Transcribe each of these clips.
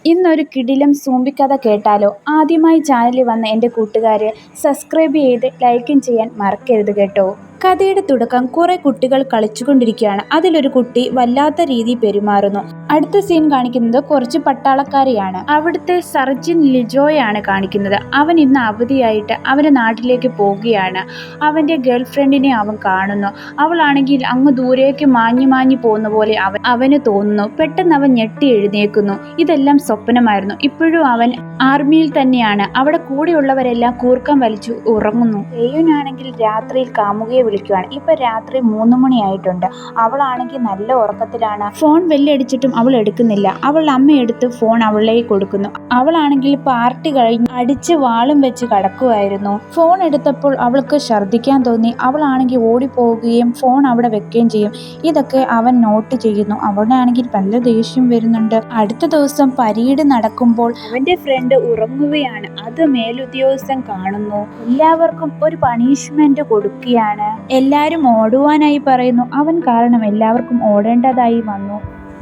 ഇന്നൊരു കിടിലം സോംബി കഥ കേട്ടാലോ? ആദ്യമായി ചാനലിൽ വന്ന എൻ്റെ കൂട്ടുകാരെ സബ്സ്ക്രൈബ് ചെയ്ത് ലൈക്കും ചെയ്യാൻ മറക്കരുത് കേട്ടോ. കഥയുടെ തുടക്കം കുറെ കുട്ടികൾ കളിച്ചുകൊണ്ടിരിക്കുകയാണ്. അതിലൊരു കുട്ടി വല്ലാത്ത രീതിയിൽ പെരുമാറുന്നു. അടുത്ത സീൻ കാണിക്കുന്നത് കുറച്ച് പട്ടാളക്കാരെയാണ്. അവിടുത്തെ സർജൻ ലിജോയാണ് കാണിക്കുന്നത്. അവൻ ഇന്ന് അവധിയായിട്ട് അവൻ്റെ നാട്ടിലേക്ക് പോവുകയാണ്. അവൻ്റെ ഗേൾഫ്രണ്ടിനെ അവൻ കാണുന്നു. അവളാണെങ്കിൽ അങ്ങ് ദൂരേക്ക് മാഞ്ഞു പോകുന്ന പോലെ അവന് തോന്നുന്നു. പെട്ടെന്ന് അവൻ ഞെട്ടി എഴുന്നേൽക്കുന്നു. ഇതെല്ലാം സ്വപ്നമായിരുന്നു. ഇപ്പോഴും അവൻ ആർമിയിൽ തന്നെയാണ്. അവിടെ കൂടെയുള്ളവരെല്ലാം കൂർക്കം വലിച്ചു ഉറങ്ങുന്നു. ഏയുനാണെങ്കിൽ രാത്രിയിൽ കാമുകയെ വിളിക്കുകയാണ്. ഇപ്പൊ രാത്രി 3 മണിയായിട്ടുണ്ട്. അവളാണെങ്കിൽ നല്ല ഉറക്കത്തിലാണ്. ഫോൺ വെല്ലടിച്ചിട്ടും അവൾ എടുക്കുന്നില്ല. അവൾ അമ്മയെടുത്ത് ഫോൺ അവളിലേക്ക് കൊടുക്കുന്നു. അവളാണെങ്കിൽ പാർട്ടി കഴിഞ്ഞ് അടിച്ച് വാളും വെച്ച് കിടക്കുമായിരുന്നു. ഫോൺ എടുത്തപ്പോൾ അവൾക്ക് ഛർദ്ദിക്കാൻ തോന്നി. അവളാണെങ്കിൽ ഓടിപ്പോവുകയും ഫോൺ അവിടെ വെക്കുകയും ചെയ്യും. ഇതൊക്കെ അവൻ നോട്ട് ചെയ്യുന്നു. അവളാണെങ്കിൽ നല്ല ദേഷ്യം വരുന്നുണ്ട്. അടുത്ത ദിവസം പരീഡ് നടക്കുമ്പോൾ അവന്റെ ഫ്രണ്ട് ഉറങ്ങുകയാണ്. അത് മേലുദ്യോഗസ്ഥൻ കാണുന്നു. എല്ലാവർക്കും ഒരു പണിഷ്മെന്റ് കൊടുക്കുകയാണ്. എല്ലാരും ഓടുവാനായി പറയുന്നു. അവൻ കാരണം എല്ലാവർക്കും ഓടേണ്ടതായി വന്നു.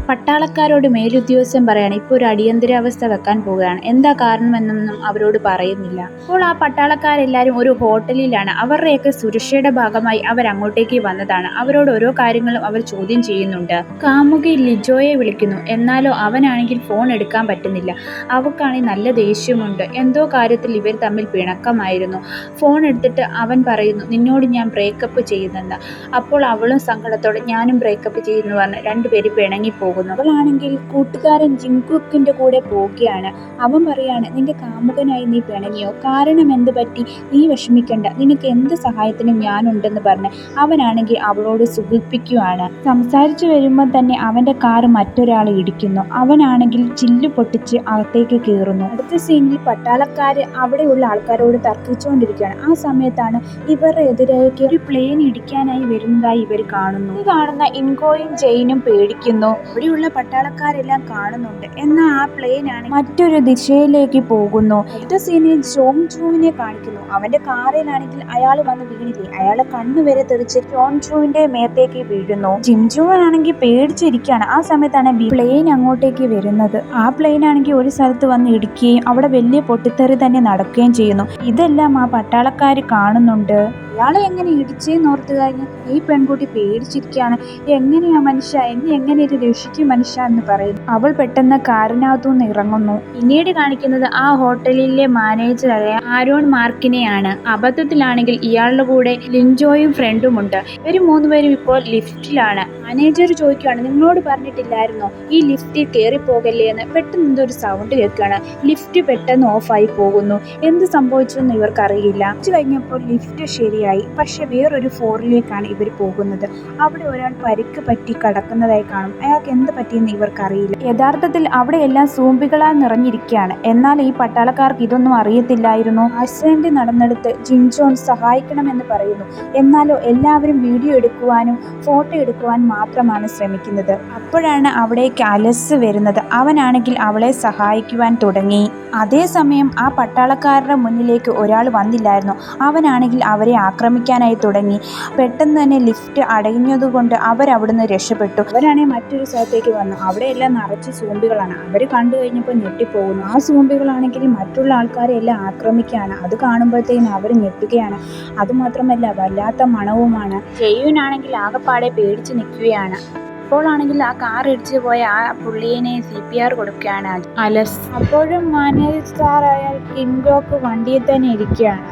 പട്ടാളക്കാരോട് മേലുദ്യോഗസ്ഥൻ പറയാണ് ഇപ്പോൾ ഒരു അടിയന്തരാവസ്ഥ വെക്കാൻ പോവുകയാണ്. എന്താ കാരണമെന്നൊന്നും അവരോട് പറയുന്നില്ല. അപ്പോൾ ആ പട്ടാളക്കാരെല്ലാവരും ഒരു ഹോട്ടലിലാണ്. അവരുടെയൊക്കെ സുരക്ഷയുടെ ഭാഗമായി അവരങ്ങോട്ടേക്ക് വന്നതാണ്. അവരോട് ഓരോ കാര്യങ്ങളും അവർ ചോദ്യം ചെയ്യുന്നുണ്ട്. കാമുകി ലിജോയെ വിളിക്കുന്നു. എന്നാലോ അവനാണെങ്കിൽ ഫോൺ എടുക്കാൻ പറ്റുന്നില്ല. അവൾക്കാണെങ്കിൽ നല്ല ദേഷ്യമുണ്ട്. എന്തോ കാര്യത്തിൽ ഇവർ തമ്മിൽ പിണക്കമായിരുന്നു. ഫോൺ എടുത്തിട്ട് അവൻ പറയുന്നു നിന്നോട് ഞാൻ ബ്രേക്കപ്പ് ചെയ്യുന്നെന്ന്. അപ്പോൾ അവളും സങ്കടത്തോടെ ഞാനും ബ്രേക്കപ്പ് ചെയ്യുന്നു പറഞ്ഞ് രണ്ടുപേരും പിണങ്ങിപ്പോകും. അവളാണെങ്കിൽ കൂട്ടുകാരൻ ജിങ്കുക്കിന്റെ കൂടെ പോവുകയാണ്. അവൻ പറയാണ് നിന്റെ കാമുകനായി നീ പിണങ്ങിയോ? കാരണം എന്ത് പറ്റി? നീ വിഷമിക്കണ്ട, നിനക്ക് എന്ത് സഹായത്തിനും ഞാനുണ്ടെന്ന് പറഞ്ഞ് അവനാണെങ്കിൽ അവളോട് സുഖിപ്പിക്കുകയാണ്. സംസാരിച്ചു വരുമ്പോൾ തന്നെ അവന്റെ കാറ് മറ്റൊരാളെ ഇടിക്കുന്നു. അവനാണെങ്കിൽ ചില്ലു പൊട്ടിച്ച് അകത്തേക്ക് കയറുന്നു. അടുത്ത സീനിൽ പട്ടാളക്കാര് അവിടെയുള്ള ആൾക്കാരോട് തർക്കിച്ചുകൊണ്ടിരിക്കുകയാണ്. ആ സമയത്താണ് ഇവരുടെ എതിരേക്ക് ഒരു പ്ലെയിൻ ഇടിക്കാനായി വരുന്നതായി ഇവർ കാണുന്നു. ഈ കാണുന്ന ഇൻകോയും ജെയിനും പേടിക്കുന്നു. ഇവിടെയുള്ള പട്ടാളക്കാരെല്ലാം കാണുന്നുണ്ട്. എന്നാൽ ആ പ്ലെയിൻ ആണ് മറ്റൊരു ദിശയിലേക്ക് പോകുന്നു. അടുത്ത സീനിൽ ജോങ്ജുവിനെ കാണിക്കുന്നു. അവന്റെ കാറിലാണെങ്കിൽ അയാൾ വന്ന് വീണില്ലേ, അയാളെ കണ്ണുവരെ തെറിച്ച് ജോങ്ജുവിന്റെ മേത്തേക്ക് വീഴുന്നു. ജിംജുവാണെങ്കിൽ പേടിച്ചിരിക്കുകയാണ്. ആ സമയത്താണ് പ്ലെയിൻ അങ്ങോട്ടേക്ക് വരുന്നത്. ആ പ്ലെയിൻ ആണെങ്കിൽ ഒരു സ്ഥലത്ത് വന്ന് ഇടിക്കുകയും അവിടെ വലിയ പൊട്ടിത്തെറി തന്നെ നടക്കുകയും ചെയ്യുന്നു. ഇതെല്ലാം ആ പട്ടാളക്കാർ കാണുന്നുണ്ട്. ഇയാളെ എങ്ങനെ ഇടിച്ചേന്നോർത്ത് കഴിഞ്ഞ് ഈ പെൺകുട്ടി പേടിച്ചിരിക്കുകയാണ്. എങ്ങനെയാ മനുഷ്യ, എന്നെ എങ്ങനെ ഒരു രക്ഷിക്കും മനുഷ്യ എന്ന് പറയുന്നു. അവൾ പെട്ടെന്ന് കാറിനകത്തുനിന്ന് ഇറങ്ങുന്നു. പിന്നീട് കാണിക്കുന്നത് ആ ഹോട്ടലിലെ മാനേജറായ ആരോൺ മാർക്കിനെയാണ്. അബദ്ധത്തിലാണെങ്കിൽ ഇയാളുടെ കൂടെ ലിൻജോയും ഫ്രണ്ടും ഉണ്ട്. ഇവർ 3 പേരും ഇപ്പോൾ ലിഫ്റ്റിലാണ്. മാനേജർ ചോദിക്കുകയാണ് നിങ്ങളോട് പറഞ്ഞിട്ടില്ലായിരുന്നോ ഈ ലിഫ്റ്റിൽ കയറി പോകല്ലേ എന്ന്? പെട്ടെന്ന് എന്തൊരു സൗണ്ട് കേൾക്കുകയാണ്. ലിഫ്റ്റ് പെട്ടെന്ന് ഓഫായി പോകുന്നു. എന്ത് സംഭവിച്ചെന്ന് ഇവർക്കറിയില്ല. കഴിഞ്ഞപ്പോൾ ലിഫ്റ്റ് ശരിയായി. പക്ഷെ വേറൊരു ഫ്ലോറിലേക്കാണ് ഇവർ പോകുന്നത്. അവിടെ ഒരാൾ പരിക്ക് പറ്റി കിടക്കുന്നതായി കാണും. അയാൾക്ക് എന്ത് പറ്റിയെന്ന് ഇവർക്കറിയില്ല. യഥാർത്ഥത്തിൽ അവിടെ എല്ലാം സോംബികളാൽ നിറഞ്ഞിരിക്കുകയാണ്. എന്നാൽ ഈ പട്ടാളക്കാർക്ക് ഇതൊന്നും അറിയത്തില്ലായിരുന്നു. ആക്സിഡന്റ് നടന്നെടുത്ത് ജിൻജോൺ സഹായിക്കണമെന്ന് പറയുന്നു. എന്നാലോ എല്ലാവരും വീഡിയോ എടുക്കുവാനും ഫോട്ടോ എടുക്കുവാനും മാത്രമാണ് ശ്രമിക്കുന്നത്. അപ്പോഴാണ് അവിടേക്ക് അലസ് വരുന്നത്. അവനാണെങ്കിൽ അവളെ സഹായിക്കുവാൻ തുടങ്ങി. അതേസമയം ആ പട്ടാളക്കാരുടെ മുന്നിലേക്ക് ഒരാൾ വന്നില്ലായിരുന്നു. അവനാണെങ്കിൽ അവരെ ആക്രമിക്കാനായി തുടങ്ങി. പെട്ടെന്ന് തന്നെ ലിഫ്റ്റ് അടഞ്ഞതുകൊണ്ട് അവരവിടുന്ന് രക്ഷപ്പെട്ടു. അവരാണെങ്കിൽ മറ്റൊരു സ്ഥലത്തേക്ക് വന്നു. അവിടെയെല്ലാം നിറച്ച് സോംബികളാണ്. അവർ കണ്ടു കഴിഞ്ഞപ്പോൾ ഞെട്ടിപ്പോകുന്നു. ആ സോംബികളാണെങ്കിൽ മറ്റുള്ള ആൾക്കാരെ എല്ലാം ആക്രമിക്കുകയാണ്. അത് കാണുമ്പോഴത്തേക്കും അവർ ഞെട്ടുകയാണ്. അതുമാത്രമല്ല വല്ലാത്ത മണവുമാണ്. ജെയ്യുനാണെങ്കിൽ ആകെപ്പാടെ പേടിച്ച് നിൽക്കുകയാണ്. അപ്പോഴാണെങ്കിൽ ആ കാർ ഇടിച്ചു പോയ ആ പുള്ളിയെ CPR കൊടുക്കുകയാണ് അലസ്. അപ്പോഴും മാനേജറായ കിംഗോക്ക് വണ്ടിയിൽ തന്നെ ഇരിക്കുകയാണ്.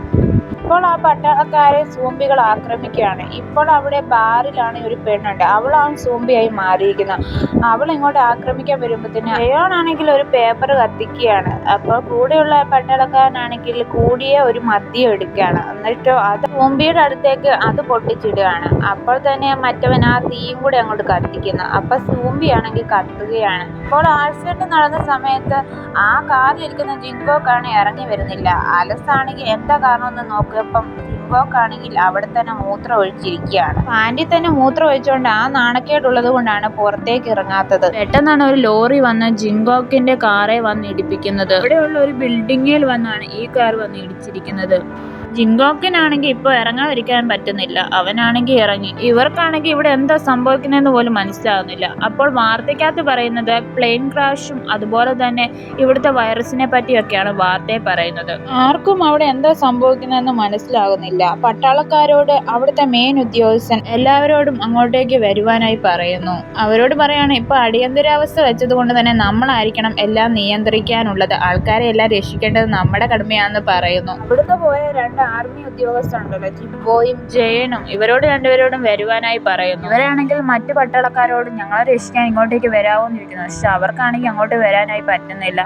ഇപ്പോൾ ആ പട്ടാളക്കാരെ സോംബികൾ ആക്രമിക്കുകയാണ്. ഇപ്പോൾ അവിടെ ബാറിലാണ് ഒരു പെണ്ണുണ്ട്. അവളാണ് സോംബിയായി മാറിയിരിക്കുന്നത്. അവൾ ഇങ്ങോട്ട് ആക്രമിക്കാൻ വരുമ്പോഴത്തേന് അയാളാണെങ്കിൽ ഒരു പേപ്പർ കത്തിക്കുകയാണ്. അപ്പോൾ കൂടെയുള്ള പട്ടാളക്കാരനാണെങ്കിൽ കൂടിയ ഒരു മദ്യം എടുക്കുകയാണ്. എന്നിട്ടോ അത് സോംബിയുടെ അടുത്തേക്ക് അത് പൊട്ടിച്ചിടുകയാണ്. അപ്പോൾ തന്നെ മറ്റവൻ ആ തീയും കൂടെ അങ്ങോട്ട് കത്തിക്കുന്നു. അപ്പൊ സോംബിയാണെങ്കിൽ കത്തുകയാണ്. ഇപ്പോൾ ആക്സിഡന്റ് നടന്ന സമയത്ത് ആ കാറിലിരിക്കുന്ന ജിങ്കോക്കാണ് ഇറങ്ങി വരുന്നില്ല. അലസ് ആണെങ്കിൽ എന്താ കാരണമെന്ന് നോക്കിയപ്പം ജിങ്കോക്കാണെങ്കിൽ അവിടെ തന്നെ മൂത്രം ഒഴിച്ചിരിക്കുകയാണ്. പാൻറിൽ തന്നെ മൂത്രം ഒഴിച്ചുകൊണ്ട് ആ നാണക്കേടുള്ളത് കൊണ്ടാണ് പുറത്തേക്ക് ഇറങ്ങാത്തത്. പെട്ടെന്നാണ് ഒരു ലോറി വന്ന് ജിങ്കോക്കിന്റെ കാറെ വന്ന് ഇടിപ്പിക്കുന്നത്. ഇവിടെയുള്ള ഒരു ബിൽഡിങ്ങിൽ വന്നാണ് ഈ കാർ വന്ന് ഇടിച്ചിരിക്കുന്നത്. ജിങ്കോക്കിനാണെങ്കിൽ ഇപ്പോൾ ഇറങ്ങാതിരിക്കാൻ പറ്റുന്നില്ല. അവനാണെങ്കിൽ ഇറങ്ങി. ഇവർക്കാണെങ്കിൽ ഇവിടെ എന്താ സംഭവിക്കുന്നതെന്ന് പോലും മനസ്സിലാകുന്നില്ല. അപ്പോൾ വാർത്തയ്ക്കകത്ത് പറയുന്നത് പ്ലെയിൻ ക്രാഷും അതുപോലെ തന്നെ ഇവിടുത്തെ വൈറസിനെ പറ്റിയൊക്കെയാണ് വാർത്തയിൽ പറയുന്നത്. ആർക്കും അവിടെ എന്താ സംഭവിക്കുന്നതെന്ന് മനസ്സിലാകുന്നില്ല. പട്ടാളക്കാരോട് അവിടുത്തെ മെയിൻ ഉദ്യോഗസ്ഥൻ എല്ലാവരോടും അങ്ങോട്ടേക്ക് വരുവാനായി പറയുന്നു. അവരോട് പറയാണ്, ഇപ്പൊ അടിയന്തരാവസ്ഥ വെച്ചത് കൊണ്ട് തന്നെ നമ്മളായിരിക്കണം എല്ലാം നിയന്ത്രിക്കാനുള്ളത്. ആൾക്കാരെ എല്ലാം രക്ഷിക്കേണ്ടത് നമ്മുടെ കടമയാണെന്ന് പറയുന്നു. അവിടുന്ന് പോയ 2 ആർമി ഉദ്യോഗസ്ഥരുണ്ടല്ലോ, ജിംബോയും ജയനും, ഇവരോട് രണ്ടുപേരോടും വരുവാനായി പറയുന്നു. ഇവരാണെങ്കിൽ മറ്റു പട്ടാളക്കാരോടും ഞങ്ങളെ രക്ഷിക്കാൻ ഇങ്ങോട്ടേക്ക് വരാമെന്ന് ചോദിക്കുന്നു. പക്ഷെ അവർക്കാണെങ്കിൽ അങ്ങോട്ട് വരാനായി പറ്റുന്നില്ല.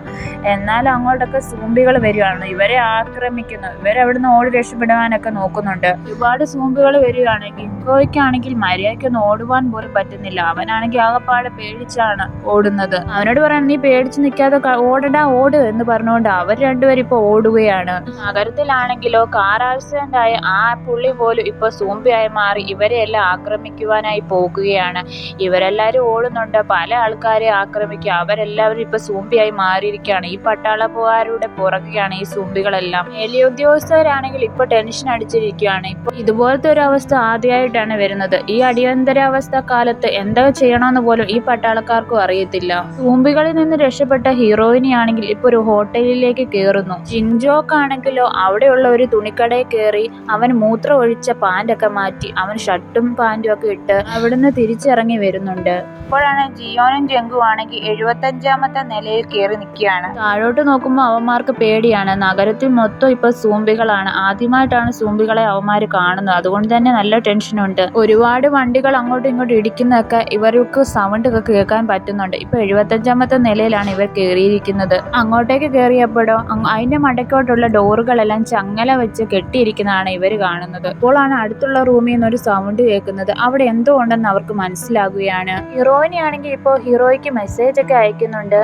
എന്നാൽ അങ്ങോട്ടൊക്കെ സൂംബികൾ വരികയാണ്, ഇവരെ ആക്രമിക്കുന്നു. ഇവരവിടുന്ന് ഓടി രക്ഷപ്പെടുവാനൊക്കെ നോക്കുന്നുണ്ട്. ഒരുപാട് സൂംബികൾ വരികയാണ്. ഗിങ്കോയ്ക്കാണെങ്കിൽ മര്യാദയ്ക്കൊന്നും ഓടുവാൻ പോലും പറ്റുന്നില്ല. അവനാണെങ്കിൽ ആകെപ്പാടെ പേടിച്ചാണ് ഓടുന്നത്. അവനോട് പറയണം, നീ പേടിച്ച് നിൽക്കാതെ ഓടടാ ഓട് എന്ന് പറഞ്ഞുകൊണ്ട് അവർ രണ്ടുപേരും ഇപ്പൊ ഓടുകയാണ്. നഗരത്തിലാണെങ്കിലോ കാർ ആക്സിഡന്റ് ആയ ആ പുള്ളി പോലും ഇപ്പൊ സൂംബിയായി മാറി ഇവരെ എല്ലാം ആക്രമിക്കുവാനായി പോകുകയാണ്. ഇവരെല്ലാരും ഓടുന്നുണ്ട്, പല ആൾക്കാരെ ആക്രമിക്കുക. അവരെല്ലാവരും ഇപ്പൊ സൂംബിയായി മാറിയിരിക്കുകയാണ്. ഈ പട്ടാളക്കാരുടെ പുറകെയാണ് ഈ സൂംബികളെല്ലാം. മേലുദ്യോഗസ്ഥരാണെങ്കിൽ ഇപ്പൊ ടെൻഷൻ അടിച്ചിരിക്കുകയാണ്. ഇപ്പൊ ഇതുപോലത്തെ ഒരു അവസ്ഥ ആദ്യമായിട്ടാണ് വരുന്നത്. ഈ അടിയന്തരാവസ്ഥ കാലത്ത് എന്താ ചെയ്യണമെന്ന് പോലും ഈ പട്ടാളക്കാർക്കും അറിയത്തില്ല. സൂംബികളിൽ നിന്ന് രക്ഷപ്പെട്ട ഹീറോയിനാണെങ്കിൽ ഇപ്പൊ ഒരു ഹോട്ടലിലേക്ക് കയറുന്നു. ജിൻജോക്ക് ആണെങ്കിലോ അവിടെയുള്ള ഒരു തുണിക്കടയിൽ കയറി അവൻ മൂത്രം ഒഴിച്ച പാൻ്റൊക്കെ മാറ്റി അവൻ ഷർട്ടും പാൻറ്റും ഒക്കെ ഇട്ട് അവിടുന്ന് തിരിച്ചിറങ്ങി വരുന്നുണ്ട്. അപ്പോഴാണ് ജിയോനും ജംഗും ആണെങ്കിൽ 75ാമത്തെ നിലയിൽ കയറി നിൽക്കുകയാണ്. താഴോട്ട് നോക്കുമ്പോൾ അവന്മാർക്ക് പേടിയാണ്. നഗരത്തിൽ മൊത്തം ഇപ്പൊ സൂംബികളാണ്. ആദ്യമായിട്ടാണ് സൂംബികളെ അവന്മാര് കാണുന്നത്. അതുകൊണ്ട് തന്നെ നല്ല ടെൻഷനുണ്ട്. ഒരുപാട് വണ്ടികൾ അങ്ങോട്ടും ഇങ്ങോട്ടും ഇടിക്കുന്നതൊക്കെ ഇവർക്ക് സൗണ്ട് ഒക്കെ കേൾക്കാൻ പറ്റുന്നുണ്ട്. ഇപ്പൊ 75ാമത്തെ നിലയിലാണ് ഇവർ കയറിയിരിക്കുന്നത്. അങ്ങോട്ടേക്ക് കയറിയപ്പോഴോ അതിന്റെ മടക്കോട്ടുള്ള ഡോറുകളെല്ലാം ചങ്ങല വെച്ച് കെട്ടിയിരിക്കുന്നതാണ് ഇവർ കാണുന്നത്. അപ്പോഴാണ് അടുത്തുള്ള റൂമിൽ നിന്ന് ഒരു സൗണ്ട് കേൾക്കുന്നത്. അവിടെ എന്തോ ഉണ്ടെന്ന് അവർക്ക് മനസ്സിലാകുകയാണ്. ഹീറോയിനാണെങ്കിൽ ഇപ്പോൾ ഹീറോയ്ക്ക് മെസ്സേജ് ഒക്കെ അയക്കുന്നുണ്ട്.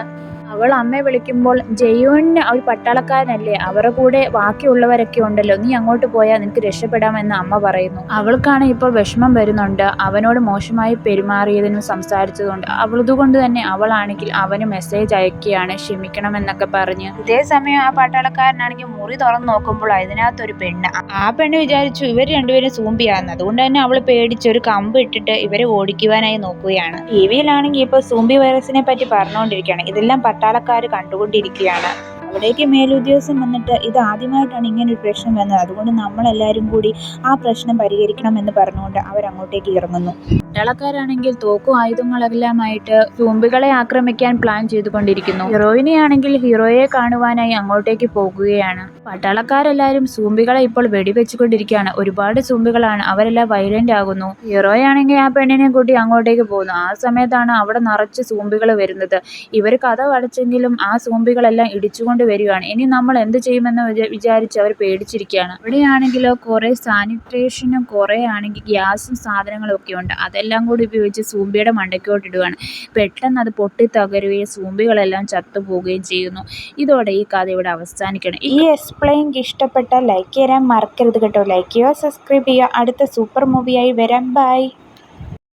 അവൾ അമ്മയെ വിളിക്കുമ്പോൾ ജയുവിന് ഒരു പട്ടാളക്കാരനല്ലേ, അവരുടെ കൂടെ ബാക്കിയുള്ളവരൊക്കെ ഉണ്ടല്ലോ, നീ അങ്ങോട്ട് പോയാൽ നിനക്ക് രക്ഷപ്പെടാമെന്ന് അമ്മ പറയുന്നു. അവൾക്കാണ് ഇപ്പോൾ വിഷമം വരുന്നുണ്ട് അവനോട് മോശമായി പെരുമാറിയതിനും സംസാരിച്ചതുകൊണ്ട്. അവളതുകൊണ്ട് തന്നെ അവളാണെങ്കിൽ അവന് മെസ്സേജ് അയക്കുകയാണ്, ക്ഷമിക്കണമെന്നൊക്കെ പറഞ്ഞ്. ഇതേ സമയം ആ പട്ടാളക്കാരനാണെങ്കിൽ മുറി തുറന്ന് നോക്കുമ്പോൾ അതിനകത്തൊരു പെണ്ണ്. ആ പെണ്ണ് വിചാരിച്ചു ഇവർ രണ്ടുപേരും സൂംബിയാന്ന്. അതുകൊണ്ട് തന്നെ അവൾ പേടിച്ച് ഒരു കമ്പ് ഇട്ടിട്ട് ഇവരെ ഓടിക്കുവാനായി നോക്കുകയാണ്. ടിവിയിലാണെങ്കിൽ ഇപ്പോൾ സൂംബി വൈറസിനെ പറ്റി പറഞ്ഞുകൊണ്ടിരിക്കുകയാണ്. ഇതെല്ലാം പട്ടാളക്കാർ കണ്ടുകൊണ്ടിരിക്കുകയാണ്. അവിടേക്ക് മേലുദ്യോഗസ്ഥൻ വന്നിട്ട് ഇത് ആദ്യമായിട്ടാണ് ഇങ്ങനെ ഒരു പ്രശ്നം വന്നത്, അതുകൊണ്ട് നമ്മളെല്ലാവരും കൂടി ആ പ്രശ്നം പരിഹരിക്കണം എന്ന് പറഞ്ഞുകൊണ്ട് അവരങ്ങോട്ടേക്ക് ഇറങ്ങുന്നു. പട്ടാളക്കാരാണെങ്കിൽ തോക്കും ആയുധങ്ങളെല്ലാമായിട്ട് സൂംബികളെ ആക്രമിക്കാൻ പ്ലാൻ ചെയ്തുകൊണ്ടിരിക്കുന്നു. ഹീറോയിനെയാണെങ്കിൽ ഹീറോയെ കാണുവാനായി അങ്ങോട്ടേക്ക് പോകുകയാണ്. പട്ടാളക്കാരെല്ലാവരും സൂംബികളെ ഇപ്പോൾ വെടിവെച്ചുകൊണ്ടിരിക്കുകയാണ്. ഒരുപാട് സൂംബികളാണ്, അവരെല്ലാം വയലന്റ് ആകുന്നു. ഹീറോയാണെങ്കിൽ ആ പെണ്ണിനെ കൂട്ടി അങ്ങോട്ടേക്ക് പോകുന്നു. ആ സമയത്താണ് അവിടെ നിറച്ച് സൂംബികൾ വരുന്നത്. ഇവർ കഥ അടച്ചെങ്കിലും ആ സൂംബികളെല്ലാം ഇടിച്ചുകൊണ്ട് വരികയാണ്. ഇനി നമ്മൾ എന്ത് ചെയ്യുമെന്ന് വിചാരിച്ച് അവർ പേടിച്ചിരിക്കുകയാണ്. ഇവിടെയാണെങ്കിലോ കുറെ സാനിറ്റേഷനും കുറെ ആണെങ്കിൽ ഗ്യാസും സാധനങ്ങളും ഒക്കെ ഉണ്ട്. അതെല്ലാം കൂടി ഉപയോഗിച്ച് സൂംബിയുടെ മണ്ടയ്ക്കോട്ട് ഇടുകയാണ്. പെട്ടെന്ന് അത് പൊട്ടി തകരുകയും സൂംബികളെല്ലാം ചത്തുപോവുകയും ചെയ്യുന്നു. ഇതോടെ ഈ കഥ ഇവിടെ അവസാനിക്കണം. ഈ എക്സ്പ്ലെയിൻ ഇഷ്ടപ്പെട്ടാൽ ലൈക്ക് ചെയ്യാൻ മറക്കരുത് കേട്ടോ. ലൈക്ക് ചെയ്യുക, സബ്സ്ക്രൈബ് ചെയ്യുക. അടുത്ത സൂപ്പർ മൂവിയായി വരാം. ബൈ.